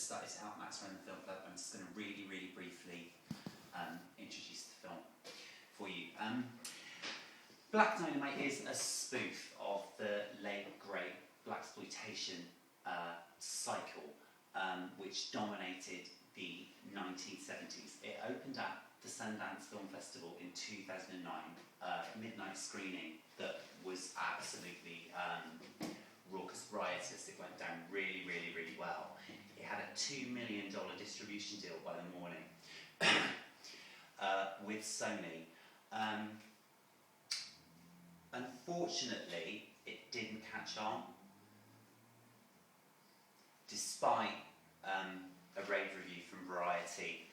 started to help Max run the film club, I'm just going to really, really briefly introduce the film for you. Black Dynamite is a spoof of the late great blaxploitation cycle, which dominated the 1970s. It opened at the Sundance Film Festival in 2009, midnight screening that was absolutely raucous, riotous. It went down really, really, really well. It had a $2 million distribution deal by the morning with Sony. Unfortunately, it didn't catch on, despite a rave review from Variety.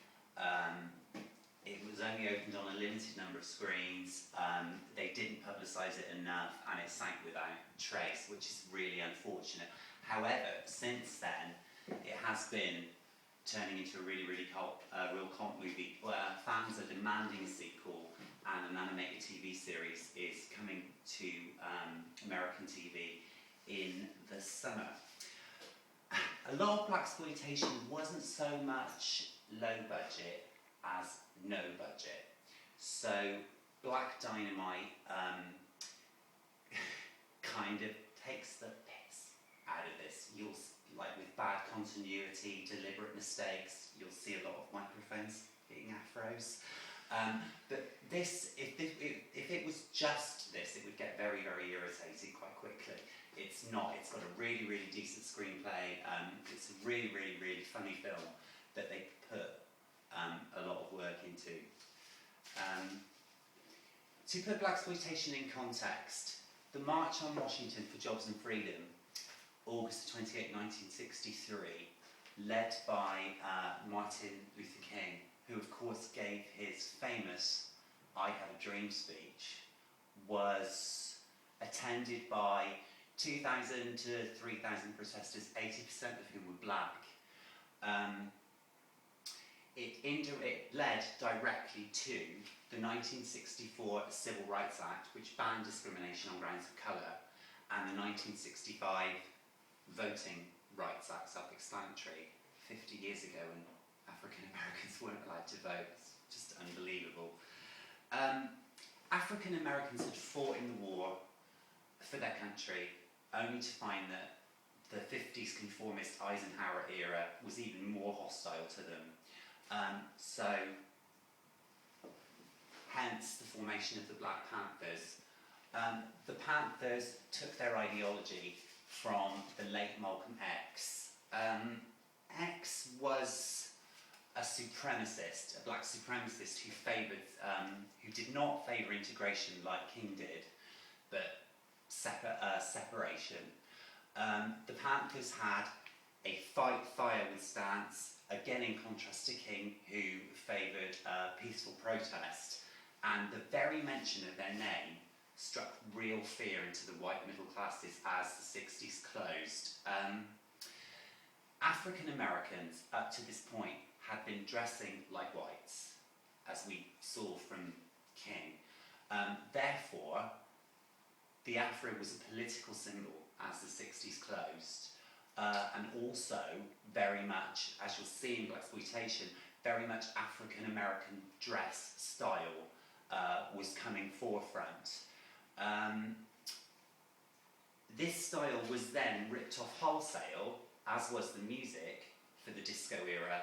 It was only opened on a limited number of screens. They didn't publicise it enough, and it sank without trace, which is really unfortunate. However, since then, it has been turning into a really, really real cult movie where fans are demanding a sequel, and an animated TV series is coming to American TV in the summer. A lot of blaxploitation wasn't so much low budget as no budget. So Black Dynamite kind of takes the piss out of this. You'll, like with bad continuity, deliberate mistakes, you'll see a lot of microphones hitting afros. But this, if it was just this, it would get very, very irritating quite quickly. It's not. It's got a really, really decent screenplay. It's a really, really, really funny film that they put a lot of work into. To put blaxploitation in context, the March on Washington for Jobs and Freedom, August 28, 1963, led by Martin Luther King, who of course gave his famous "I Have a Dream" speech, was attended by 2,000 to 3,000 protesters, 80% of whom were black. It led directly to the 1964 Civil Rights Act, which banned discrimination on grounds of colour, and the 1965 Voting Rights Act, self-explanatory, 50 years ago when African Americans weren't allowed to vote. It's just unbelievable. African Americans had fought in the war for their country, only to find that the 50s conformist Eisenhower era was even more hostile to them. So, hence the formation of the Black Panthers. The Panthers took their ideology from the late Malcolm X. X was a supremacist, a black supremacist who did not favour integration like King did, but separation. The Panthers had a fight fire with stance, again in contrast to King, who favoured peaceful protest, and the very mention of their name struck real fear into the white middle classes as the 60s closed. African Americans, up to this point, had been dressing like whites, as we saw from King. Therefore, the afro was a political symbol as the 60s closed, and also very much, as you'll see in blaxploitation, very much African American dress style was coming forefront. This style was then ripped off wholesale, as was the music, for the disco era,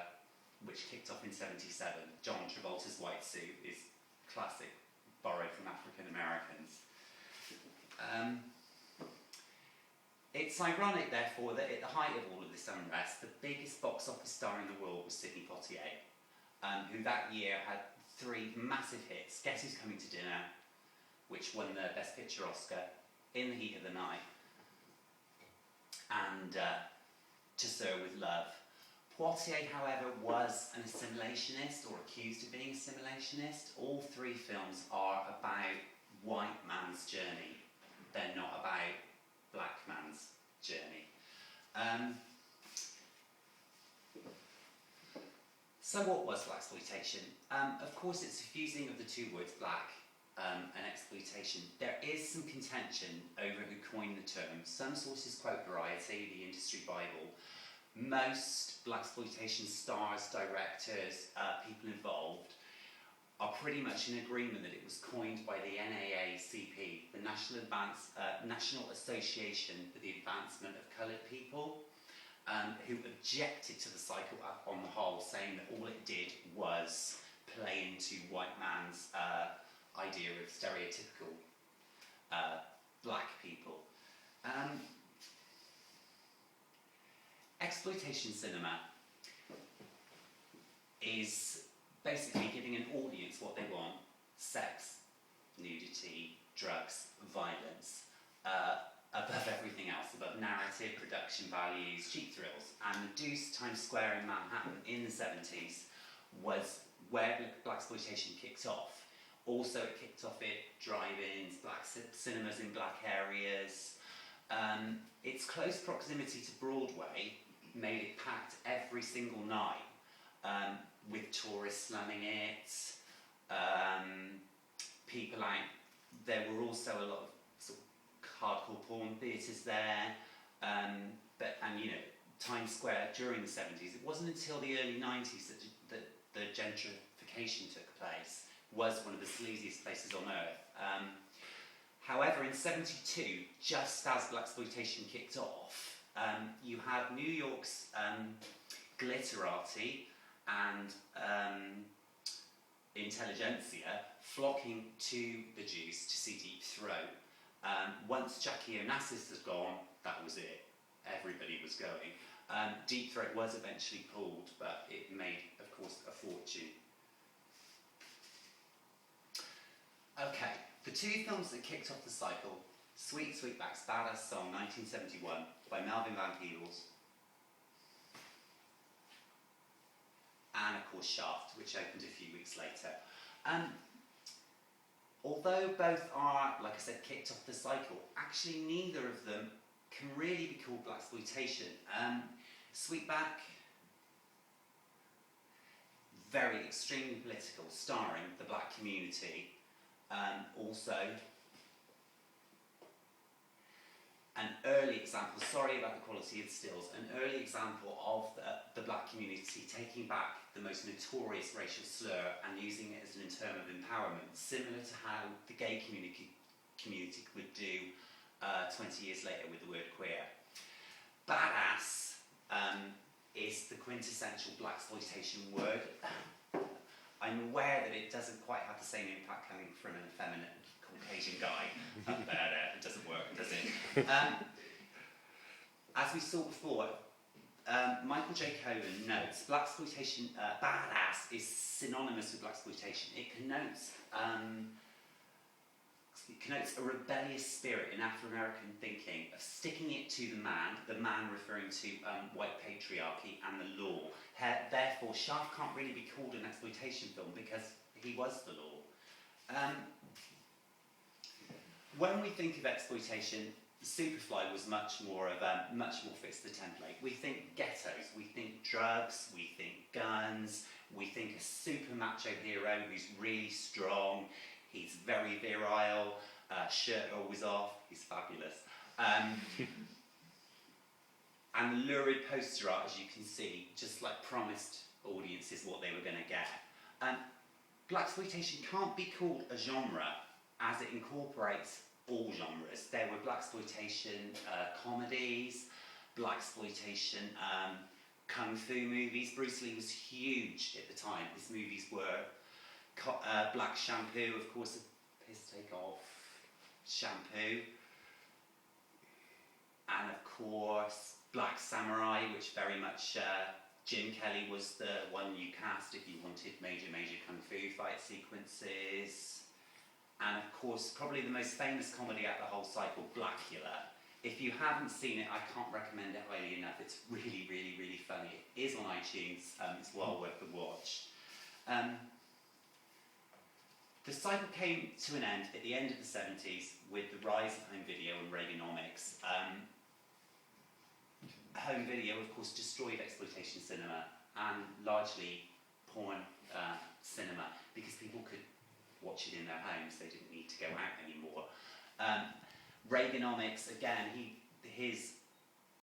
which kicked off in '77. John Travolta's white suit is classic, borrowed from African Americans. It's ironic, therefore, that at the height of all of this unrest, the biggest box office star in the world was Sidney Poitier, who that year had 3 massive hits: Guess Who's Coming to Dinner, which won the Best Picture Oscar, In the Heat of the Night, and To Sir with Love. Poitier, however, was an assimilationist, or accused of being assimilationist. All 3 films are about white man's journey. They're not about black man's journey. So what was blaxploitation? Of course, it's a fusing of the 2 words, black and exploitation. There is some contention over who coined the term. Some sources quote Variety, the industry bible, most blaxploitation stars, directors, people involved are pretty much in agreement that it was coined by the NAACP, the National Association for the Advancement of Coloured People, who objected to the cycle on the whole, saying that all it did was play into white man's idea of stereotypical black people. Exploitation cinema is basically giving an audience what they want: sex, nudity, drugs, violence, above everything else, above narrative, production values, cheap thrills. And the Deuce Times Square in Manhattan in the 70s was where blaxploitation kicked off. Also, it kicked off at drive-ins, black cinemas in black areas. Its close proximity to Broadway made it packed every single night, with tourists slamming it, people out. There were also a lot of sort of hardcore porn theatres there, and you know, Times Square during the 70s. It wasn't until the early 90s that the gentrification took place. Was one of the sleaziest places on earth. However, in '72, just as blaxploitation kicked off, you had New York's glitterati and intelligentsia flocking to the Deuce to see Deep Throat. Once Jackie Onassis had gone, that was it. Everybody was going. Deep Throat was eventually pulled, but it made, of course, a fortune. Okay, the two films that kicked off the cycle: Sweet Sweetback's Badass Song, 1971, by Melvin Van Peebles, and of course Shaft, which opened a few weeks later. Although both are, like I said, kicked off the cycle, actually neither of them can really be called blaxploitation. Sweetback, very extremely political, starring the black community. Also, an early example, sorry about the quality of stills, an early example of the black community taking back the most notorious racial slur and using it as an term of empowerment, similar to how the gay community would do 20 years later with the word queer. Badass is the quintessential blaxploitation word. I'm aware that it doesn't quite have the same impact coming from an effeminate Caucasian guy. It doesn't work, does it? As we saw before, Michael J. Cohen notes blaxploitation, badass is synonymous with blaxploitation. It connotes a rebellious spirit in Afro-American thinking of sticking it to the man referring to white patriarchy and the law. Therefore, Shaft can't really be called an exploitation film because he was the law. When we think of exploitation, Superfly was much more fits the template. We think ghettos, we think drugs, we think guns, we think a super macho hero who's really strong, he's very virile, shirt always off, he's fabulous. And lurid poster art, as you can see, just like promised audiences what they were going to get. Blaxploitation can't be called a genre as it incorporates all genres. There were blaxploitation comedies, blaxploitation kung fu movies. Bruce Lee was huge at the time. His movies were Black Shampoo, of course, a piss take of Shampoo, and of course Black Samurai, which very much Jim Kelly was the one you cast if you wanted major kung fu fight sequences. And of course, probably the most famous comedy out the whole cycle, Blackula. If you haven't seen it, I can't recommend it highly enough. It's really, really, really funny. It is on iTunes. It's well worth the watch. The cycle came to an end at the end of the 70s with the rise of home video and Reaganomics. Home video, of course, destroyed exploitation cinema and largely porn cinema because people could watch it in their homes. They didn't need to go out anymore. Reaganomics, again, his